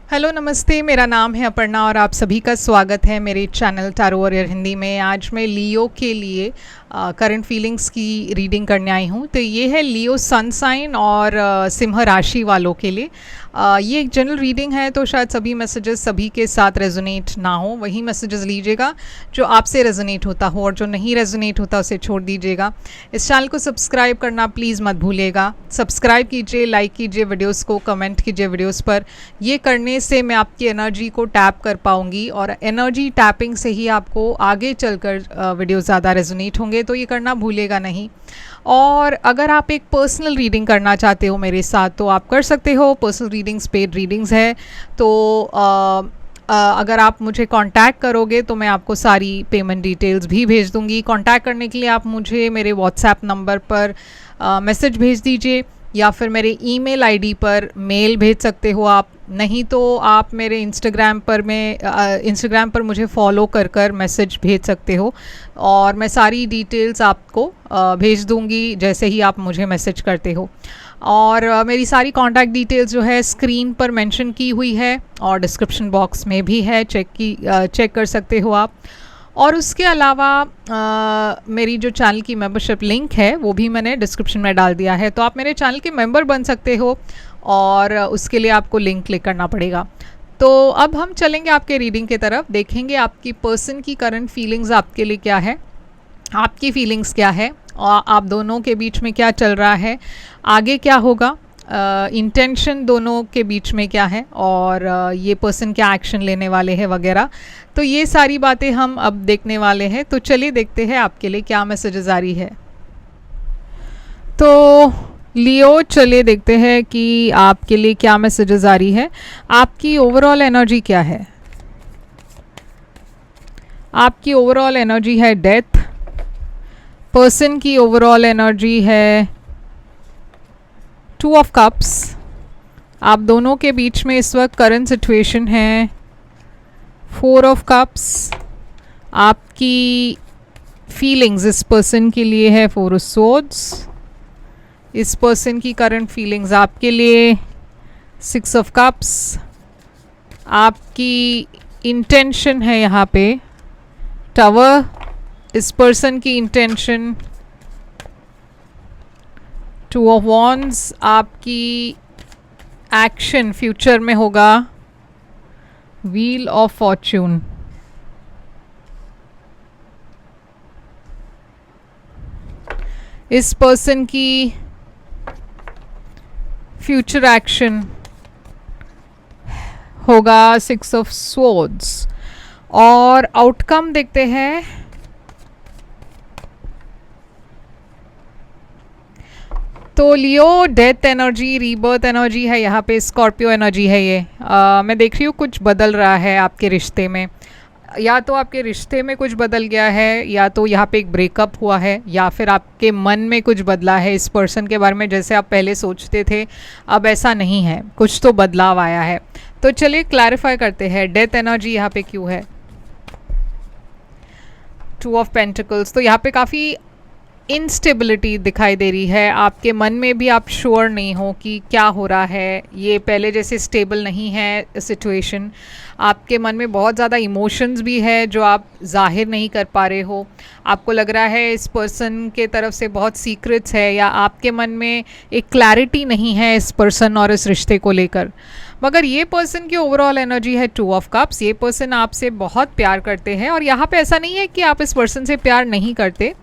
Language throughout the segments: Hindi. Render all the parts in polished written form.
हेलो नमस्ते, मेरा नाम है अपर्णा और आप सभी का स्वागत है मेरे चैनल टैरो वॉरियर हिंदी में। आज मैं लियो के लिए करंट फीलिंग्स की रीडिंग करने आई हूँ। तो ये है लियो सन साइन और सिंह राशि वालों के लिए। ये एक जनरल रीडिंग है, तो शायद सभी मैसेजेस सभी के साथ रेजोनेट ना हो। वही मैसेजेस लीजिएगा जो आपसे रेजोनेट होता हो, और जो नहीं रेजोनेट होता उसे छोड़ दीजिएगा। इस चैनल को सब्सक्राइब करना प्लीज़ मत भूलिएगा। सब्सक्राइब कीजिए, लाइक कीजिए वीडियोस को, कमेंट कीजिए वीडियोस पर। ये करने से मैं आपकी एनर्जी को टैप कर पाऊंगी, और एनर्जी टैपिंग से ही आपको आगे चलकर वीडियो ज़्यादा रेजोनेट होंगे, तो ये करना भूलिएगा नहीं। और अगर आप एक पर्सनल रीडिंग करना चाहते हो मेरे साथ तो आप कर सकते हो। पर्सनल रीडिंग्स पेड रीडिंग्स है, तो अगर आप मुझे कांटेक्ट करोगे तो मैं आपको सारी पेमेंट डिटेल्स भी भेज दूंगी। कांटेक्ट करने के लिए आप मुझे मेरे व्हाट्सएप नंबर पर मैसेज भेज दीजिए, या फिर मेरे ईमेल आईडी पर मेल भेज सकते हो आप। नहीं तो आप मेरे इंस्टाग्राम पर मुझे फॉलो कर मैसेज भेज सकते हो, और मैं सारी डिटेल्स आपको भेज दूंगी जैसे ही आप मुझे मैसेज करते हो। और मेरी सारी कांटेक्ट डिटेल्स जो है स्क्रीन पर मेंशन की हुई है, और डिस्क्रिप्शन बॉक्स में भी है, चेक कर सकते हो आप। और उसके अलावा मेरी जो चैनल की मेंबरशिप लिंक है वो भी मैंने डिस्क्रिप्शन में डाल दिया है, तो आप मेरे चैनल के मेंबर बन सकते हो, और उसके लिए आपको लिंक क्लिक करना पड़ेगा। तो अब हम चलेंगे आपके रीडिंग की तरफ, देखेंगे आपकी पर्सन की करंट फीलिंग्स आपके लिए क्या है, आपकी फीलिंग्स क्या है, और आप दोनों के बीच में क्या चल रहा है, आगे क्या होगा, इंटेंशन दोनों के बीच में क्या है, और ये पर्सन क्या एक्शन लेने वाले हैं वगैरह। तो ये सारी बातें हम अब देखने वाले हैं। तो चलिए देखते हैं आपके लिए क्या मैसेजेस आ रही है। तो लियो, चलिए देखते हैं कि आपके लिए क्या मैसेजेस आ रही है। आपकी ओवरऑल एनर्जी क्या है? आपकी ओवरऑल एनर्जी है डेथ। पर्सन की ओवरऑल एनर्जी है 2 ऑफ कप्स। आप दोनों के बीच में इस वक्त करंट सिचुएशन है 4 ऑफ कप्स। आपकी फीलिंग्स इस पर्सन के लिए है 4 ऑफ सोर्ड्स। इस पर्सन की करंट फीलिंग्स आपके लिए 6 ऑफ कप्स। आपकी इंटेंशन है यहाँ पे टावर। इस पर्सन की इंटेंशन 2 ऑफ वॉन्ड्स। आपकी एक्शन फ्यूचर में होगा व्हील ऑफ फॉर्च्यून। इस पर्सन की फ्यूचर एक्शन होगा 6 ऑफ स्वॉर्ड्स। और आउटकम देखते हैं। तो लियो, डेथ एनर्जी, रीबर्थ एनर्जी है यहाँ पे, स्कॉर्पियो एनर्जी है ये। मैं देख रही हूँ कुछ बदल रहा है आपके रिश्ते में, या तो आपके रिश्ते में कुछ बदल गया है, या तो यहाँ पे एक ब्रेकअप हुआ है, या फिर आपके मन में कुछ बदला है इस पर्सन के बारे में। जैसे आप पहले सोचते थे अब ऐसा नहीं है, कुछ तो बदलाव आया है। तो चलिए क्लैरिफाई करते हैं डेथ एनर्जी यहाँ पे क्यों है। 2 ऑफ पेंटिकल्स, तो यहाँ पे काफ़ी इंस्टेबिलिटी दिखाई दे रही है। आपके मन में भी आप श्योर नहीं हो कि क्या हो रहा है, ये पहले जैसे स्टेबल नहीं है सिचुएशन। आपके मन में बहुत ज़्यादा इमोशंस भी है जो आप जाहिर नहीं कर पा रहे हो। आपको लग रहा है इस पर्सन के तरफ से बहुत सीक्रेट्स है, या आपके मन में एक क्लैरिटी नहीं है इस पर्सन और इस रिश्ते को लेकर। मगर ये पर्सन की ओवरऑल एनर्जी है 2 ऑफ कप्स। ये पर्सन आपसे बहुत प्यार करते हैं, और यहाँ पे ऐसा नहीं है कि आप इस पर्सन से प्यार नहीं करते,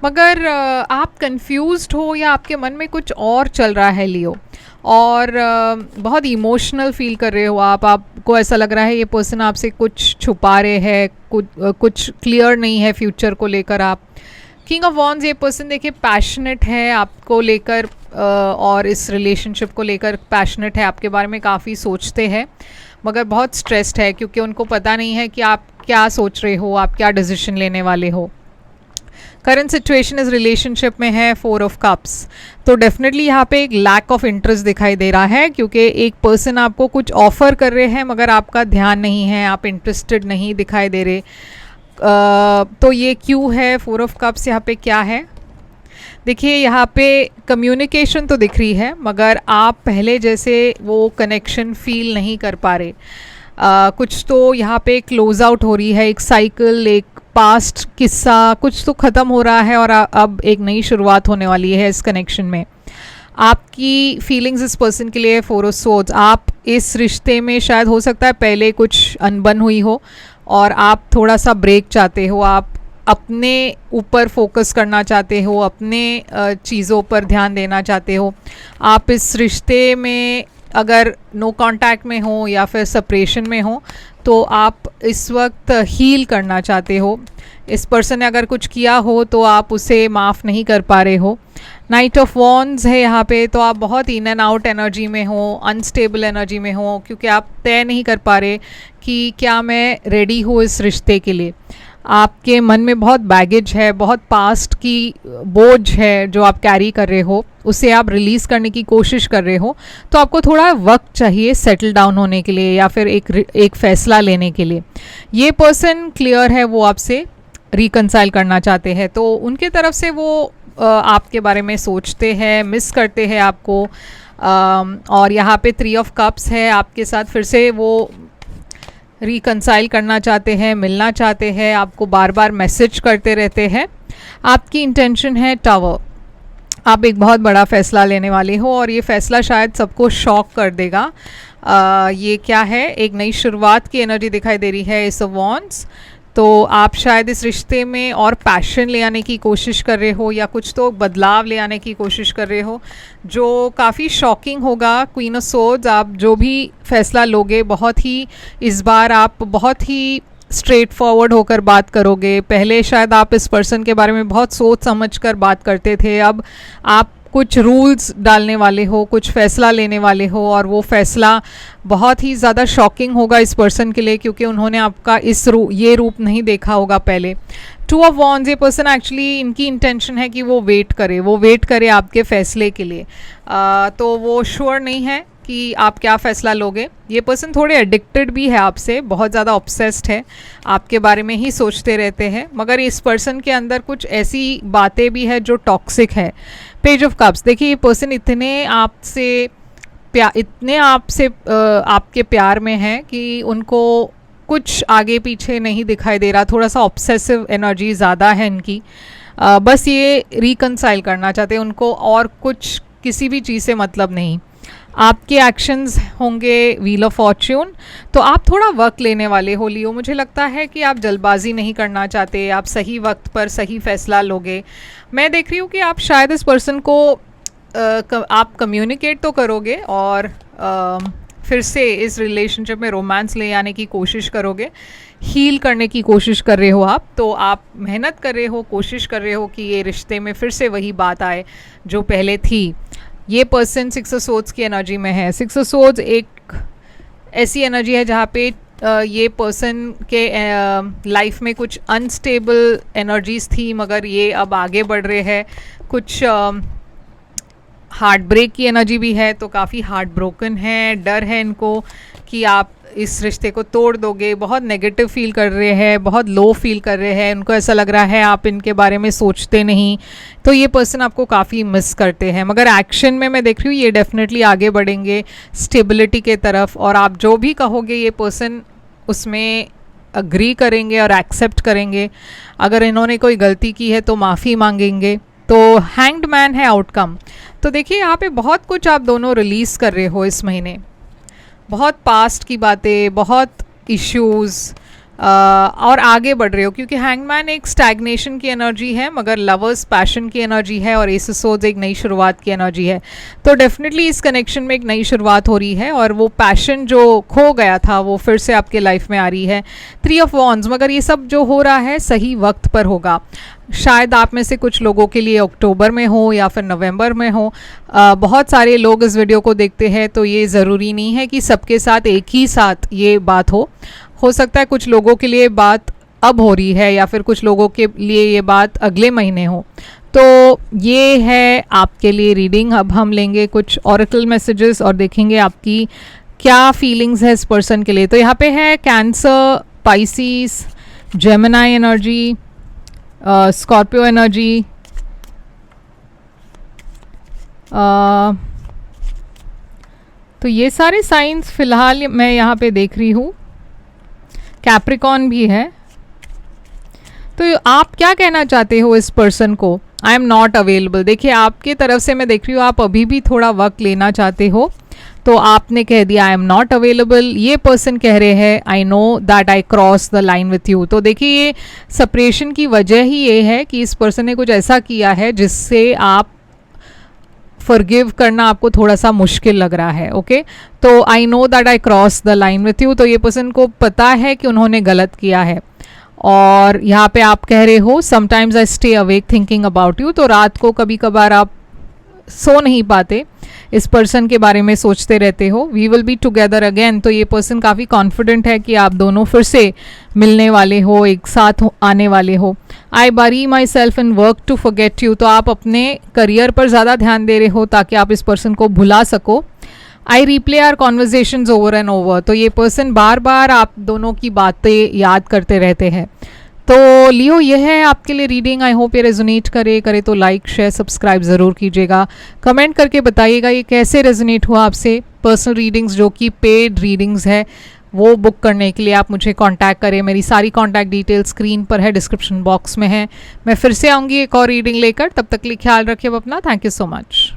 मगर आप कंफ्यूज्ड हो, या आपके मन में कुछ और चल रहा है लियो, और बहुत इमोशनल फील कर रहे हो आप। आपको ऐसा लग रहा है ये पर्सन आपसे कुछ छुपा रहे हैं, कुछ क्लियर नहीं है फ्यूचर को लेकर। आप किंग ऑफ वॉन्ड्स, ये पर्सन देखिए पैशनेट है आपको लेकर, और इस रिलेशनशिप को लेकर पैशनेट है, आपके बारे में काफ़ी सोचते हैं, मगर बहुत स्ट्रेस्ड है क्योंकि उनको पता नहीं है कि आप क्या सोच रहे हो, आप क्या डिसीजन लेने वाले हो। करंट सिचुएशन इस रिलेशनशिप में है 4 ऑफ कप्स। तो डेफिनेटली यहाँ पे एक लैक ऑफ इंटरेस्ट दिखाई दे रहा है, क्योंकि एक पर्सन आपको कुछ ऑफर कर रहे हैं मगर आपका ध्यान नहीं है, आप इंटरेस्टेड नहीं दिखाई दे रहे। तो ये क्यों है? 4 ऑफ कप्स यहाँ पे क्या है? देखिए यहाँ पे कम्युनिकेशन तो दिख रही है, मगर आप पहले जैसे वो कनेक्शन फील नहीं कर पा रहे। कुछ तो यहाँ पे क्लोज आउट हो रही है, एक साइकिल, एक पास्ट किस्सा कुछ तो ख़त्म हो रहा है और अब एक नई शुरुआत होने वाली है इस कनेक्शन में। आपकी फीलिंग्स इस पर्सन के लिए 4 ऑफ सोर्ड्स, आप इस रिश्ते में शायद हो सकता है पहले कुछ अनबन हुई हो और आप थोड़ा सा ब्रेक चाहते हो, आप अपने ऊपर फोकस करना चाहते हो, अपने चीज़ों पर ध्यान देना चाहते हो। आप इस रिश्ते में अगर नो कांटेक्ट में हो या फिर सेपरेशन में हो तो आप इस वक्त हील करना चाहते हो। इस पर्सन ने अगर कुछ किया हो तो आप उसे माफ़ नहीं कर पा रहे हो। नाइट ऑफ वॉन्ड्स है यहाँ पे, तो आप बहुत इन एंड आउट एनर्जी में हो, अनस्टेबल एनर्जी में हो, क्योंकि आप तय नहीं कर पा रहे कि क्या मैं रेडी हूँ इस रिश्ते के लिए। आपके मन में बहुत बैगेज है, बहुत पास्ट की बोझ है जो आप कैरी कर रहे हो, उसे आप रिलीज़ करने की कोशिश कर रहे हो। तो आपको थोड़ा वक्त चाहिए सेटल डाउन होने के लिए या फिर एक फ़ैसला लेने के लिए। ये पर्सन क्लियर है, वो आपसे रिकंसाइल करना चाहते हैं, तो उनके तरफ से वो आपके बारे में सोचते हैं, मिस करते हैं आपको। और यहाँ पे 3 ऑफ कप्स है, आपके साथ फिर से वो रिकंसाइल करना चाहते हैं, मिलना चाहते हैं, आपको बार बार मैसेज करते रहते हैं। आपकी इंटेंशन है टावर, आप एक बहुत बड़ा फ़ैसला लेने वाले हो और ये फ़ैसला शायद सबको शॉक कर देगा। ये क्या है, एक नई शुरुआत की एनर्जी दिखाई दे रही है एस ऑफ वॉन्ड्स। तो आप शायद इस रिश्ते में और पैशन ले आने की कोशिश कर रहे हो या कुछ तो बदलाव ले आने की कोशिश कर रहे हो जो काफ़ी शॉकिंग होगा। क्वीन ऑफ सोर्ड्स, आप जो भी फैसला लोगे बहुत ही, इस बार आप बहुत ही स्ट्रेट फॉरवर्ड होकर बात करोगे। पहले शायद आप इस पर्सन के बारे में बहुत सोच समझ कर बात करते थे, अब आप कुछ रूल्स डालने वाले हो, कुछ फ़ैसला लेने वाले हो और वो फ़ैसला बहुत ही ज़्यादा शॉकिंग होगा इस पर्सन के लिए, क्योंकि उन्होंने आपका ये रूप नहीं देखा होगा पहले। 2 ऑफ वॉन्ड्स, ये पर्सन एक्चुअली, इनकी इंटेंशन है कि वो वेट करे आपके फ़ैसले के लिए। तो वो श्योर नहीं है कि आप क्या फ़ैसला लोगे। ये पर्सन थोड़े एडिक्टेड भी है आपसे, बहुत ज़्यादा ऑब्सेस्ड है, आपके बारे में ही सोचते रहते हैं, मगर इस पर्सन के अंदर कुछ ऐसी बातें भी है जो टॉक्सिक है। पेज ऑफ कप्स, देखिए ये पर्सन इतने आपसे आपके प्यार में है कि उनको कुछ आगे पीछे नहीं दिखाई दे रहा, थोड़ा सा ऑब्सेसिव एनर्जी ज़्यादा है इनकी। बस ये रिकंसाइल करना चाहते हैं, उनको और कुछ किसी भी चीज़ से मतलब नहीं। आपके एक्शंस होंगे व्हील ऑफ फॉर्च्यून, तो आप थोड़ा वक्त लेने वाले हो लियो। मुझे लगता है कि आप जल्दबाजी नहीं करना चाहते, आप सही वक्त पर सही फैसला लोगे। मैं देख रही हूँ कि आप शायद इस पर्सन को आप कम्युनिकेट तो करोगे और फिर से इस रिलेशनशिप में रोमांस ले आने की कोशिश करोगे, हील करने की कोशिश कर रहे हो आप। तो आप मेहनत कर रहे हो, कोशिश कर रहे हो कि ये रिश्ते में फिर से वही बात आए जो पहले थी। ये पर्सन 6 ऑफ सोर्ड्स की एनर्जी में है। 6 ऑफ सोर्ड्स एक ऐसी एनर्जी है जहाँ पे ये पर्सन के लाइफ में कुछ अनस्टेबल एनर्जीज थी, मगर ये अब आगे बढ़ रहे हैं। कुछ हार्ट ब्रेक की एनर्जी भी है, तो काफ़ी हार्ट ब्रोकन है, डर है इनको कि आप इस रिश्ते को तोड़ दोगे। बहुत नेगेटिव फील कर रहे हैं, बहुत लो फील कर रहे हैं, उनको ऐसा लग रहा है आप इनके बारे में सोचते नहीं। तो ये पर्सन आपको काफ़ी मिस करते हैं, मगर एक्शन में मैं देख रही हूँ ये डेफिनेटली आगे बढ़ेंगे स्टेबिलिटी के तरफ, और आप जो भी कहोगे ये पर्सन उसमें अग्री करेंगे और एक्सेप्ट करेंगे। अगर इन्होंने कोई गलती की है तो माफ़ी मांगेंगे। तो हैंग्ड मैन है आउटकम। तो देखिए यहाँ पे बहुत कुछ आप दोनों रिलीज़ कर रहे हो इस महीने, बहुत पास्ट की बातें, बहुत इश्यूज़, और आगे बढ़ रहे हो, क्योंकि हैंगमैन एक स्टैग्नेशन की एनर्जी है, मगर लवर्स पैशन की एनर्जी है, और एस ऑफ सोर्ड्स एक नई शुरुआत की एनर्जी है। तो डेफिनेटली इस कनेक्शन में एक नई शुरुआत हो रही है और वो पैशन जो खो गया था वो फिर से आपके लाइफ में आ रही है। 3 ऑफ वॉन्ड्स, मगर ये सब जो हो रहा है सही वक्त पर होगा। शायद आप में से कुछ लोगों के लिए अक्टूबर में हो या फिर नवंबर में हो। बहुत सारे लोग इस वीडियो को देखते हैं, तो ये ज़रूरी नहीं है कि सबके साथ एक ही साथ ये बात हो सकता है कुछ लोगों के लिए बात अब हो रही है या फिर कुछ लोगों के लिए ये बात अगले महीने हो। तो ये है आपके लिए रीडिंग। अब हम लेंगे कुछ ऑरेकल मैसेजेस और देखेंगे आपकी क्या फीलिंग्स है इस पर्सन के लिए। तो यहाँ पे है cancer, Pisces, Gemini energy, Scorpio energy, तो ये सारे साइंस फिलहाल मैं यहाँ पे देख रही हूँ, कैप्रिकॉन भी है। तो आप क्या कहना चाहते हो इस पर्सन को? I am not available. देखिए आपके तरफ से मैं देख रही हूँ आप अभी भी थोड़ा वक्त लेना चाहते हो, तो आपने कह दिया आई एम नॉट अवेलेबल। ये पर्सन कह रहे हैं I know that I cross the line with you. तो देखिए ये सेपरेशन की वजह ही ये है कि इस पर्सन ने कुछ ऐसा किया है जिससे आप फॉरगिव करना आपको थोड़ा सा मुश्किल लग रहा है। ओके तो I know that I cross the line with you, तो ये पर्सन को पता है कि उन्होंने गलत किया है। और यहाँ पे आप कह रहे हो sometimes I stay awake thinking about you, तो रात को कभी कभार आप सो नहीं पाते, इस पर्सन के बारे में सोचते रहते हो। We will be together again, तो ये पर्सन काफ़ी कॉन्फिडेंट है कि आप दोनों फिर से मिलने वाले हो, एक साथ आने वाले हो। I bury myself in work to forget you, तो आप अपने करियर पर ज़्यादा ध्यान दे रहे हो ताकि आप इस पर्सन को भुला सको। I replay are conversations over and over, तो ये पर्सन बार बार आप दोनों की बातें याद करते रहते हैं। तो लियो यह है आपके लिए रीडिंग। आई होप ये रेजोनेट करे तो लाइक शेयर सब्सक्राइब ज़रूर कीजिएगा। कमेंट करके बताइएगा ये कैसे रेजोनेट हुआ आपसे। पर्सनल रीडिंग्स जो कि पेड रीडिंग्स है वो बुक करने के लिए आप मुझे कांटेक्ट करें। मेरी सारी कांटेक्ट डिटेल्स स्क्रीन पर है, डिस्क्रिप्शन बॉक्स में है। मैं फिर से आऊँगी एक और रीडिंग लेकर, तब तक के लिए ख्याल रखिए अपना। Thank you so much.